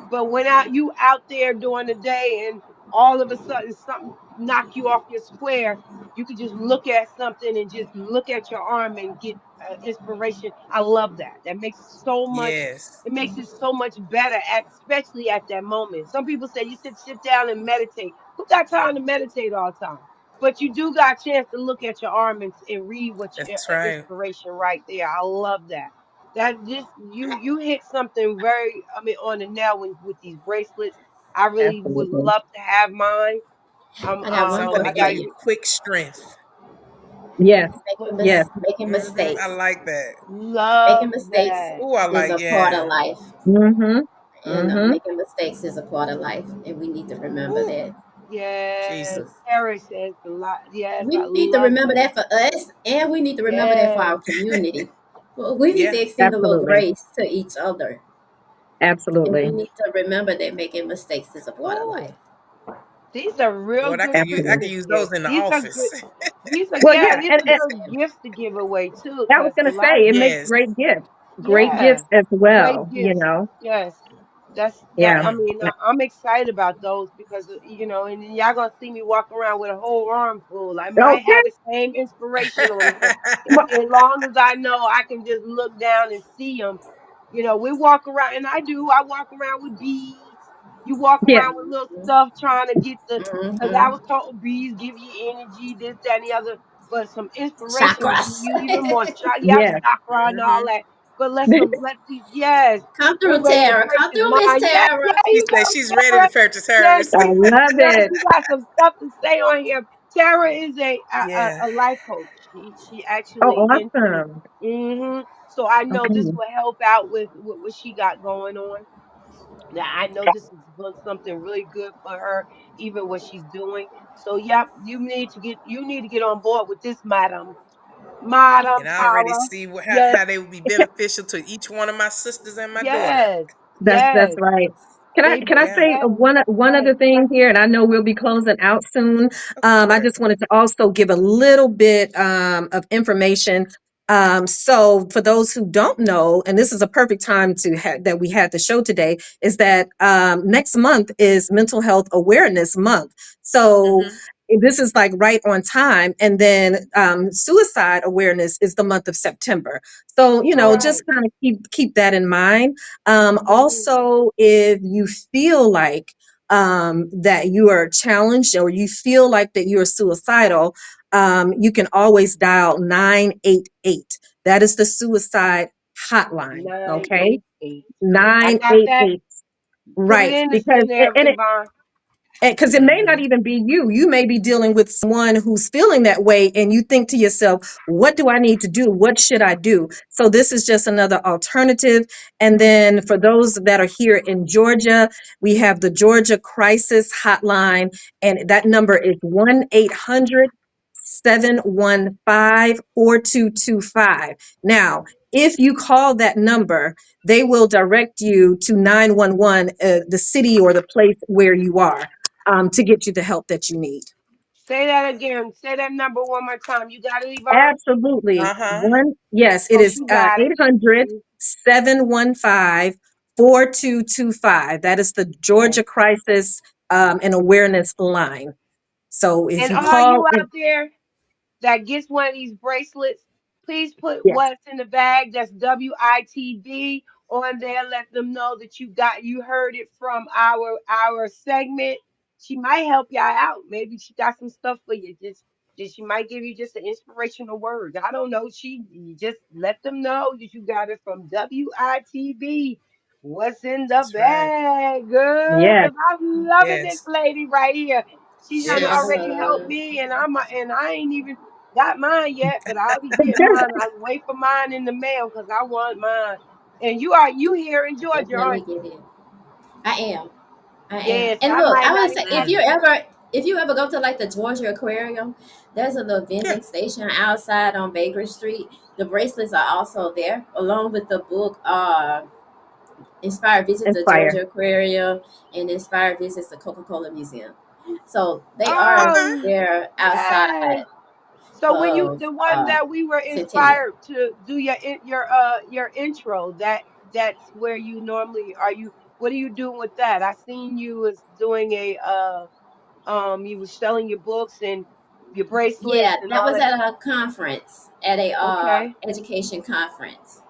but when you out there during the day, and all of a sudden something knock you off your square, you could just look at something and just look at your arm and get inspiration. I love that. That makes so much. Yes. It makes it so much better, especially at that moment. Some people say you sit down and meditate. Who got time to meditate all the time? But you do got a chance to look at your arm and read what That's right. inspiration right there. I love that. That just you hit something very, I mean, on the nail with these bracelets. I really would Absolutely. love to have mine. I got one Something more to I give gotta thing. you get. quick strength. Yes, But yes. Making Mm-hmm. I mistakes. like that. Making love mistakes that. Oh, I is like, a part yeah. of life, Mm-hmm. and Mm-hmm. making mistakes is a part of life, and we need to remember Woo. that. Yes, Jesus. Terry says a lot. Yes, We I need to love remember that. that for us, and we need to remember that for Yes. our community. Well, we need to Yeah. extend a little Absolutely. grace to each other, and we Absolutely. need to remember that making mistakes is a part of life. Ooh. These are real Lord, good I Absolutely. can Christmas use those gifts. in the These are good. office. Well, Yeah, yeah, these and, are Yes, good ma'am. gifts to give away too, I was because going a to lot say of it makes Yes. great gifts. Great yeah, gifts as great well, gifts. Yes, that's that. Yeah. I mean, I'm excited about those because and then y'all gonna see me walk around with a whole armful. I might Okay. have the same inspiration on it, but as long as I know I can just look down and see them, we walk around, and I do. I walk around with beads. You walk Yeah. around with little stuff trying to get because I Mm-hmm. was told beads give you energy, this, that, and the other. But some inspiration will give Chakras. you even more shot. Yep, Yes. chakra and all Hmm. that. But let these, yes, Come we're through, ready to Tara. Come purchase through, Miss mine. Yes, there Tara. She you said go, she's ready to Tara. purchase Yes, hers. I love yes, it. she got some stuff to say on here. Tara is Yeah. a life coach. She Oh, actually into. awesome. So I know this Okay. will help out with what she got going on. Now I know this is something really good for her, even what she's doing. So yep, you need to get on board with this, Madam And I already Tara. see Yes, how they would be beneficial to each one of my sisters and my daughter. yes, That's yes. right. They Can I both Yeah. say yes. one Yes. other thing here? And I know we'll be closing out soon. Of I course. just wanted to also give a little bit of information. So for those who don't know, and this is a perfect time to that we had the show today, is that next month is Mental Health Awareness Month. So Hmm. this is like right on time. And then suicide awareness is the month of September. So just Right. kind of keep that in mind. Mhm. Also, if you feel like that you are challenged or you feel like that you're suicidal, you can always dial 988. That is the suicide hotline. Okay. 988. I got that. 988. Put it Right. in Because, there, Yvonne. because it may not Hmm. even be you. You may be dealing with someone who's feeling that way, and you think to yourself, what do I need to do? What should I do? So, this is just another alternative. And then for those that are here in Georgia, we have the Georgia Crisis Hotline, and that number is 1-800-715-4225. Now, If you call that number, they will direct you to 911, the city or the place where you are, to get you the help that you need. Say that again. Say that number one more time. You got it, Yvonne? Absolutely. Uh-huh. Yes, it Oh, is she got it. 800 Mhm. 715 4225. That is the Yeah. Georgia Crisis and Awareness Line. So if And you all call you in, out there that gets one of these bracelets, please put yes, what's in the bag. That's WITB on there. Let them know that you heard it from our segment. She might help y'all out. Maybe she got some stuff for you. Just she might give you just an inspirational word. I don't know. You just let them know that you got it from WITB. What's in the That's right. bag, girl? yes. Cause I'm loving this Yes. lady right here. She done Yes. already helped Sure. me, and I ain't even got mine yet, but I'll be getting mine. I'll wait for mine in the mail because I want mine. And you here in Georgia, Definitely aren't get it. I am. I you? am. Yes, And I look, might I not would say even have if to. you ever go to like the Georgia Aquarium, there's a little Yeah. vending station outside on Baker Street. The bracelets are also there, along with the book Inspired Visits to Inspire. Georgia Aquarium and Inspired Visits to Coca-Cola Museum. So they are Okay. Oh there yes. outside So when you of the one that we were Centennial. inspired to do your intro, that's where you normally are. You What are you doing with that? I seen you was doing a you was selling your books and your bracelets Yeah, and that all was that. at a conference, at a Okay. education conference,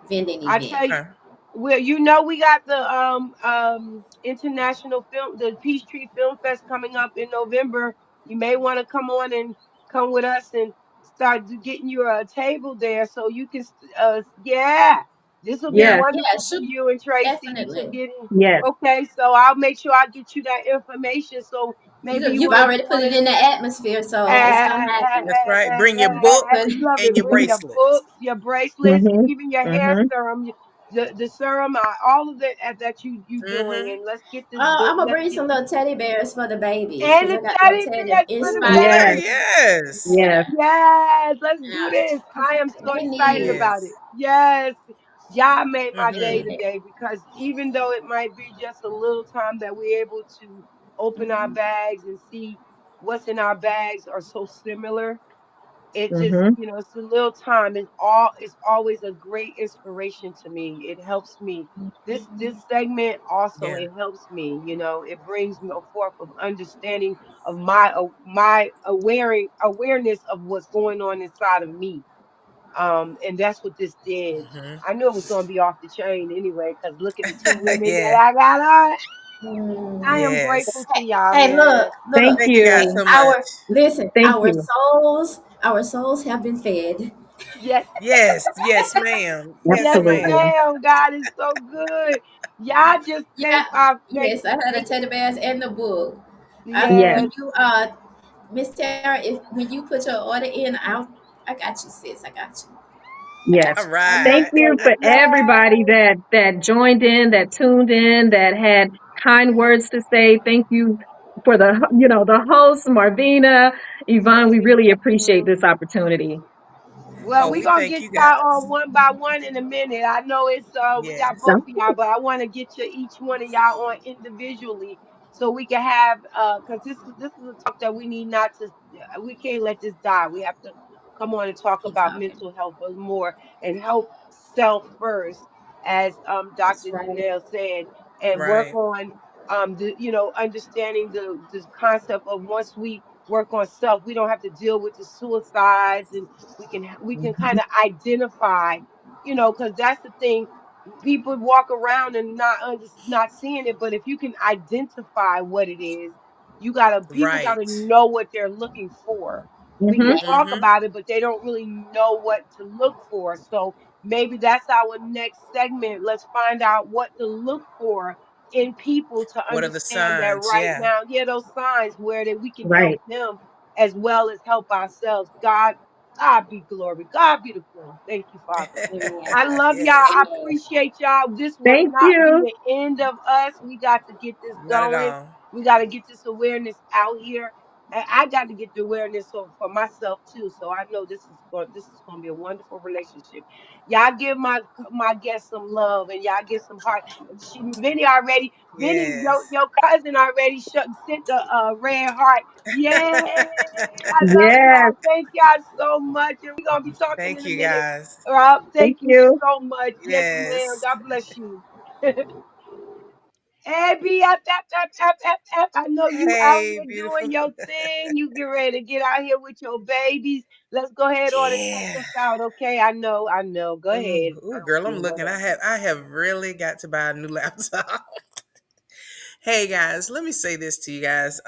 vending I event. tell you, Okay. well, we got the international film, the Peachtree Film Fest coming up in November. You may want to come on and come with us and getting you a table there so you can yeah, this will be Yes, Yeah, wonderful for should you and Tracy to definitely. get in. yes, Okay, so I'll make sure I get you that information so maybe you You've want to already do put one it of in the them. atmosphere, so it's gonna happen. That's right. Bring your book But I love and it. your Bring your bracelets. books, your bracelets, mm-hmm, even your hair mm-hmm. serum, the serum, all of it that you doing. Mm-hmm. And let's get this book. I'm gonna Let's bring get some this little teddy bears for the babies and because the I got little teddy teddy bears for the inspired Okay. Yes, teddy baby. bears. Yes. yes. Yes, let's do Yeah, this. I am so they excited need it. about it. Yes. Yes, y'all made my They day Mm-hmm. need it. today because even though it might be just a little time that we're able to open our bags and see what's in our bags are so similar, it just Mm-hmm. it's a little time. It's always a great inspiration to me. It helps me. This segment also, Yeah. it helps me. It brings me a forth of understanding of my awareness of what's going on inside of me. And that's what this did. Mm-hmm. I knew it was going to be off the chain anyway, because look at the two women that Yeah. I got on. I am grateful Yes. to y'all, Hey, man. Thank look. Thank you guys you. so much. Thank you. Our souls have been fed. Yes. Yes. Yes, ma'am. Yes, Yes, Absolutely. ma'am. ma'am. God is so good. Y'all just Yeah, make yes, I had a teddy bears and the book. Yes, When yes. you Miss Tara, if when you put your order in, I got you, sis. I got you. I got All yes. you. I love Thank right. you that. for everybody Yes. that joined in, that tuned in, that had kind words to say. Thank you for the host, Marvina, Yvonne. We really appreciate Mhm. this opportunity. Well, Oh, we're we gonna thank get you y'all guys. on one by one in a minute. I know it's we got Yes. both So, of y'all, but I want to get you each one of y'all on individually so we can have because this is a talk that we need not to we can't let this die. We have to come on and talk Keep about talking. mental health more and help self first, as That's Dr. right. Janelle said, and work Right. on the understanding the concept of once we work on self, we don't have to deal with the suicides, and we can kind mhm, of identify, because that's the thing. People walk around and not seeing it, but if you can identify what it is, people gotta Right. know what they're looking for. We can mhm, talk Mm-hmm. about it, but they don't really know what to look for. So maybe that's our next segment. Let's find out what to look for in people to What are the understand that signs? right Yeah. now, yeah, those signs where that we can help right. them as well as help ourselves. God be glory. God be the glory. Thank you, Father. Amen. I love y'all. Yes. I Amen. appreciate y'all. This will Thank not be you. the end of us. We got to get this Not at going. all. We got to get this awareness out here. I got to get the awareness for myself too. So I know this is going to be a wonderful relationship. Y'all give my guests some love and y'all give some heart. Vinny, Yes. your cousin already sent the red heart. Yay! I love Yes. y'all. Thank y'all so much. And we're gonna be talking Thank in a you minute. guys. Rob, Thank thank you you. so much. Yes, ma'am. Yes. God bless you. Hey, BFF. I know you out Hey, here beautiful. doing your thing. You get ready to get out here with your babies. Let's go ahead on and take Yeah. us out, okay? I know. Go ahead. Ooh, I ooh, don't girl, I'm care. looking. Whatever. I have really got to buy a new laptop. Hey guys, let me say this to you guys.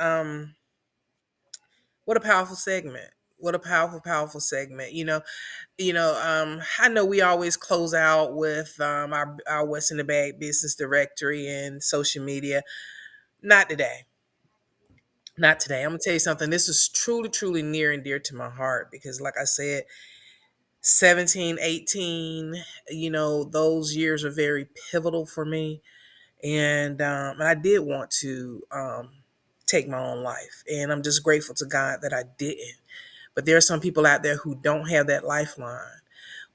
What a powerful segment. What a powerful, powerful segment. I know we always close out with our What's in the Bag business directory and social media. Not today. Not today. I'm gonna tell you something. This is truly, truly near and dear to my heart because, like I said, 17, 18, those years are very pivotal for me. And I did want to take my own life. And I'm just grateful to God that I didn't. But there are some people out there who don't have that lifeline.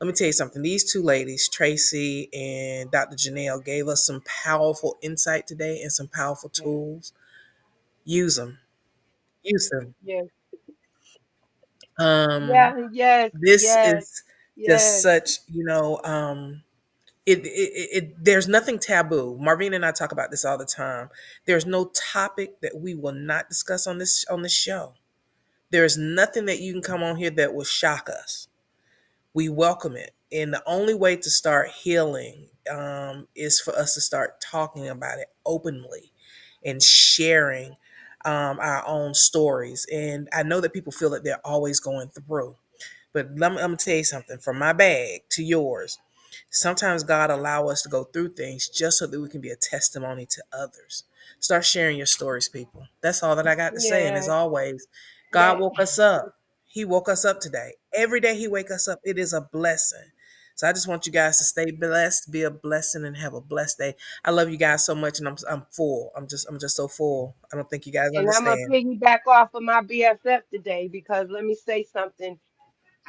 Let me tell you something. These two ladies, Traci and Dr. Johnel, gave us some powerful insight today and some powerful Yes, tools. Use them. Use them. yes, Um, yeah, yes, this yes, is just yes, such, there's nothing taboo. Marvina and I talk about this all the time. There's no topic that we will not discuss on this show. There's nothing that you can come on here that will shock us. We welcome it. And the only way to start healing is for us to start talking about it openly and sharing our own stories. And I know that people feel that they're always going through. But I'm gonna tell you something. From my bag to yours, sometimes God allow us to go through things just so that we can be a testimony to others. Start sharing your stories, people. That's all that I got to say. And as yes. always, God That woke us up. He woke us up today. Every day He wake us up, it is a blessing. So I just want you guys to stay blessed, be a blessing, and have a blessed day. I love you guys so much, and I'm full. I'm just so full. I don't think you guys and I'm gonna understand. piggyback off of my BFF today because let me say something.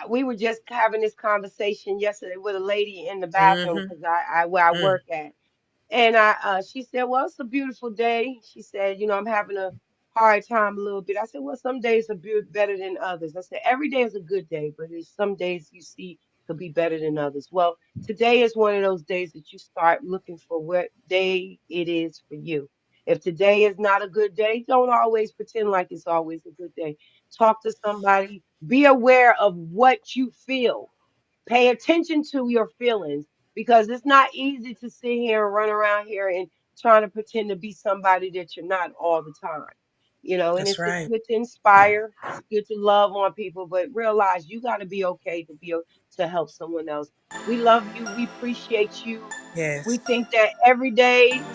We were just having this conversation yesterday with a lady in the bathroom Mm-hmm. because I where I Mm. work at. And she said, "Well, it's a beautiful day." She said, "I'm having a hard time a little bit." I said, "Well, some days are better than others." I said, "Every day is a good day, but there's some days you see could be better than others." Well, today is one of those days that you start looking for what day it is for you. If today is not a good day, don't always pretend like it's always a good day. Talk to somebody. Be aware of what you feel. Pay attention to your feelings because it's not easy to sit here and run around here and trying to pretend to be somebody that you're not all the time. And That's it's right. good to inspire, it's good to love on people, but realize you got to be okay to help someone else. We love you. We appreciate you. We Yes. think that every day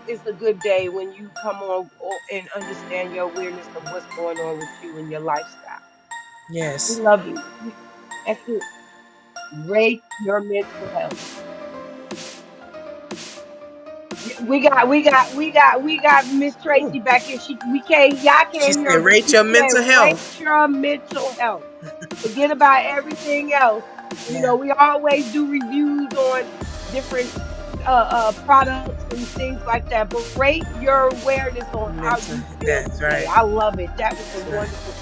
is a good day when you come on and understand your awareness of what's going on with you and your lifestyle. We Yes. love you. That's it. Rate your mental health. We got Miss Ooh. Traci back here. We can't y'all She can't hear her, said, but rate she your said mental rate health. your mental health. Forget about everything else. Yeah. We always do reviews on different products and things like that, but rate your awareness on how Mental. you feel That's today. right. I love it. That was a That's right. wonderful.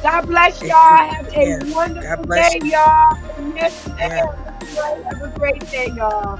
God bless It could, y'all. Have a yeah. God wonderful bless day, you. y'all. Yes, Yeah. ma'am. That's right. Have a great day, y'all.